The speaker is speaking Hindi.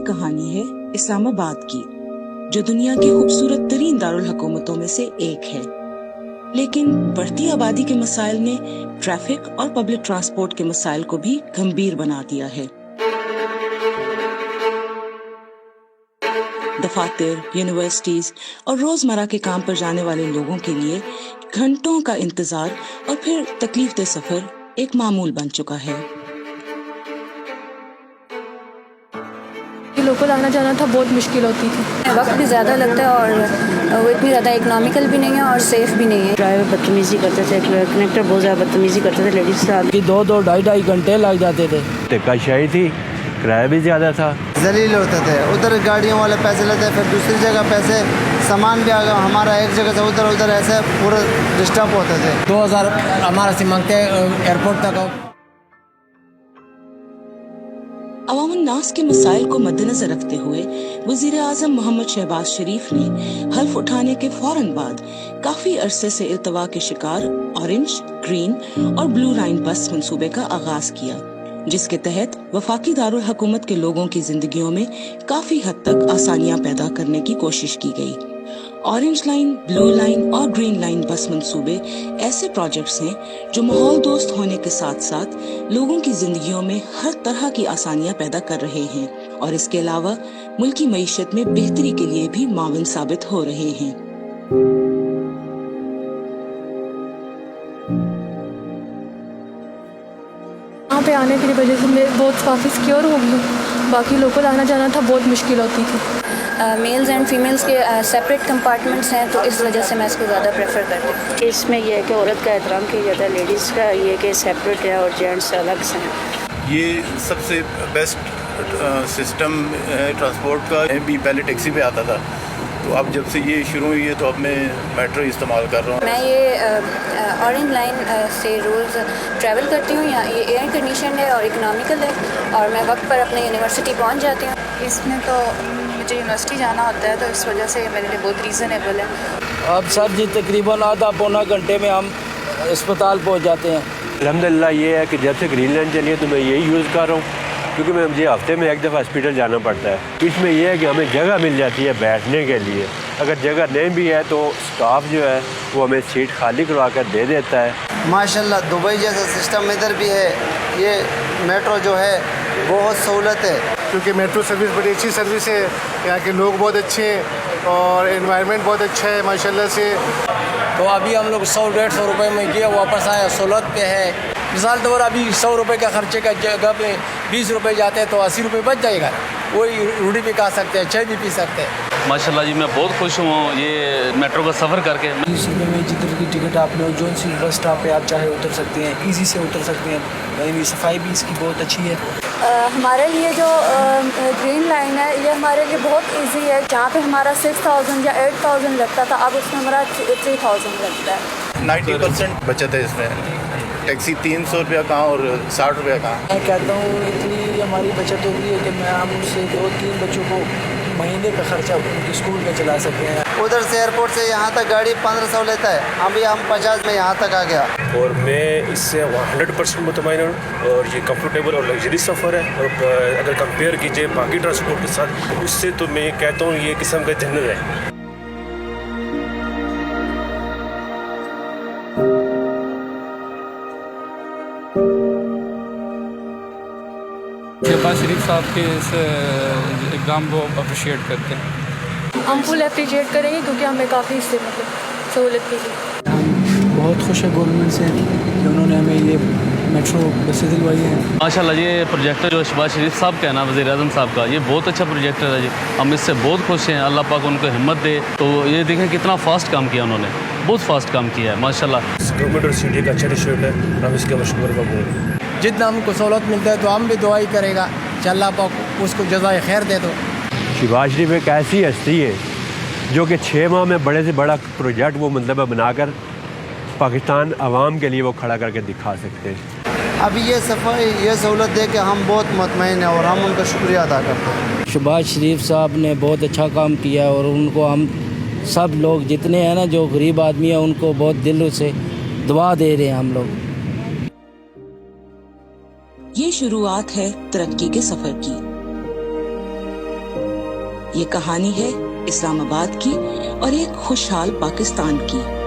कहानी है इस्लामाबाद की, जो दुनिया की खूबसूरत तरीन दारुल हुकूमतों में से एक है। लेकिन बढ़ती आबादी के मसाइल ने ट्रैफिक और पब्लिक ट्रांसपोर्ट के मसाइल को भी गंभीर बना दिया है। दफातर, यूनिवर्सिटीज और रोजमर्रा के काम पर जाने वाले लोगों के लिए घंटों का इंतजार और फिर तकलीफदेह सफर एक मामूल बन चुका है। लोकल आना जाना था, बहुत मुश्किल होती थी। वक्त भी ज़्यादा लगता है और वो इतनी ज़्यादा इकोनॉमिकल भी नहीं है और सेफ भी नहीं है। ड्राइवर बदतमीजी करते थे, कनेक्टर बहुत ज़्यादा बदतमीजी करते थे लेडीज के साथ। 2-2, 2.5 घंटे लग जाते थे। धक्काशाही थी, किराया भी ज़्यादा था, जलील होते थे। उधर गाड़ियों वाले पैसे लेते, फिर दूसरी जगह पैसे, सामान भी आगे हमारा एक जगह से उधर ऐसे पूरे डिस्टर्ब होते थे। 2000 हमारा से मांगते एयरपोर्ट तक। अवामुन्नास के मसाइल को मद्देनजर रखते हुए वजीर आजम मोहम्मद शहबाज शरीफ ने हल्फ उठाने के फौरन बाद काफी अरसे से इल्तवा के शिकार ऑरेंज, ग्रीन और ब्लू लाइन बस मंसूबे का आगाज किया, जिसके तहत वफाकी दारुल हुकूमत के लोगों की जिंदगियों में काफी हद तक आसानियां पैदा करने की कोशिश की गई। ऑरेंज लाइन, ब्लू लाइन और ग्रीन लाइन बस मंसूबे ऐसे प्रोजेक्ट्स हैं जो माहौल दोस्त होने के साथ साथ लोगों की जिंदगियों में हर तरह की आसानियां पैदा कर रहे हैं और इसके अलावा मुल्की मईशत में बेहतरी के लिए भी माविन साबित हो रहे हैं। यहाँ पे आने की वजह से मैं बहुत काफ़ी सिक्योर हो गई हूँ। बाकी लोकल आना जाना था, बहुत मुश्किल होती थी। मेल्स एंड फीमेल्स के सेपरेट कंपार्टमेंट्स हैं, तो इस वजह से मैं इसको ज़्यादा प्रेफर करती हूँ। इसमें यह है कि औरत का एहतराम किया जाता है, लेडीज़ का ये कि सेपरेट है और जेंट्स अलग से हैं। ये सबसे बेस्ट सिस्टम है ट्रांसपोर्ट का। भी पहले टैक्सी पे आता था, तो अब जब से ये शुरू हुई है तो अब मैं मेट्रो इस्तेमाल कर रहा हूँ। मैं ये ऑरेंज लाइन से रोज़ ट्रैवल करती हूँ। यहाँ ये एयर कंडीशन है और इकोनॉमिकल है और मैं वक्त पर अपने यूनिवर्सिटी पहुँच जाती हूँ। इसमें तो मुझे यूनिवर्सिटी जाना होता है, तो इस वजह से मेरे लिए बहुत रीज़नेबल है। अब सर जी तकरीबन आधा पौना घंटे में हम अस्पताल पहुंच जाते हैं। अल्हम्दुलिल्लाह ये है कि जब से ग्रीन लाइन चली है तो मैं यही यूज़ कर रहा हूँ, क्योंकि मुझे हफ्ते में एक दफ़ा हॉस्पिटल जाना पड़ता है। इसमें यह है कि हमें जगह मिल जाती है बैठने के लिए। अगर जगह नहीं भी है तो स्टाफ जो है वो हमें सीट खाली करवा कर दे देता है। माशाल्लाह दुबई जैसा सिस्टम इधर भी है। ये मेट्रो जो है बहुत सहूलत है, क्योंकि मेट्रो सर्विस बड़ी अच्छी सर्विस है। यहाँ के लोग बहुत अच्छे हैं और एनवायरनमेंट बहुत अच्छा है माशाल्लाह से। तो अभी हम लोग 100-150 रुपये में गए वापस आए, सहूलत पे है। मिसाल तौर अभी 100 रुपये का खर्चे का जगह पे 20 रुपये जाते हैं तो 80 रुपये बच जाएगा। वही रोटी भी खा सकते हैं, चाय भी पी सकते हैं। माशाल्लाह जी, मैं बहुत खुश हूँ ये मेट्रो का सफ़र करके। 20 रुपये में जिधर की टिकट आपने जो सी बस स्टॉप पे आप चाहे उतर सकते हैं, ईजी से उतर सकते हैं। यानी सफाई भी इसकी बहुत अच्छी है। हमारे लिए जो ग्रीन लाइन है ये हमारे लिए बहुत इजी है। जहाँ पे हमारा 6000 या 8000 लगता था, अब उसमें हमारा 3000 लगता है। 90% बचत है इसमें। टैक्सी 300 रुपया कहाँ और 60 रुपया कहाँ। मैं कहता हूँ इतनी हमारी बचत हो गई है कि हम उससे 2-3 बच्चों को महीने का खर्चा उनके स्कूल में चला सकते हैं। उधर से एयरपोर्ट से यहाँ तक गाड़ी 1500 लेता है, अभी हम 50 में यहाँ तक आ गया। और मैं इससे 100% मुतमईन हूँ और ये कंफर्टेबल और लग्जरी सफ़र है। और अगर कंपेयर कीजिए बाकी ट्रांसपोर्ट के साथ, उससे तो मैं कहता हूँ ये किस्म का जन्नत है। शहबाज शरीफ साहब के इस एग्ज़ाम को अप्रिशिएट करते हैं। हम फुल अप्रिशिएट करेंगे क्योंकि हमें काफ़ी इससे सहूलत की गई। बहुत खुश है गवर्नमेंट से कि उन्होंने हमें ये मेट्रो बसें दिलवाई हैं। माशाल्लाह ये प्रोजेक्ट जो शहबाज शरीफ साहब का है ना, वज़ीर आज़म साहब का, ये बहुत अच्छा प्रोजेक्ट है जी। हम इससे बहुत खुश हैं। अल्लाह पाक उनको हिम्मत दे। तो ये देखें कितना फास्ट काम किया उन्होंने, बहुत फास्ट काम किया है माशाल्लाह। गवर्नमेंट और सिटी का अच्छा रिश्वत है, हम इसके मशहूर हैं। जितना हमको सहूलत मिलता है तो हम भी दुआई करेगा कि अल्लाह पाक उसको जज़ाए खैर दे दो। शहबाज शरीफ एक ऐसी हस्ती है जो कि 6 माह में बड़े से बड़ा प्रोजेक्ट वो मतलब बनाकर पाकिस्तान आवाम के लिए वो खड़ा करके दिखा सकते हैं। अभी ये सफाई, ये सहूलत दे के हम बहुत मुतमईन हैं और हम उनका शुक्रिया अदा करते हैं। शहबाज शरीफ साहब ने बहुत अच्छा काम किया और उनको हम सब लोग जितने हैं ना जो गरीब आदमी हैं उनको बहुत दिल से दुआ दे रहे हैं हम लोग। ये शुरुआत है तरक्की के सफर की। ये कहानी है इस्लामाबाद की और एक खुशहाल पाकिस्तान की।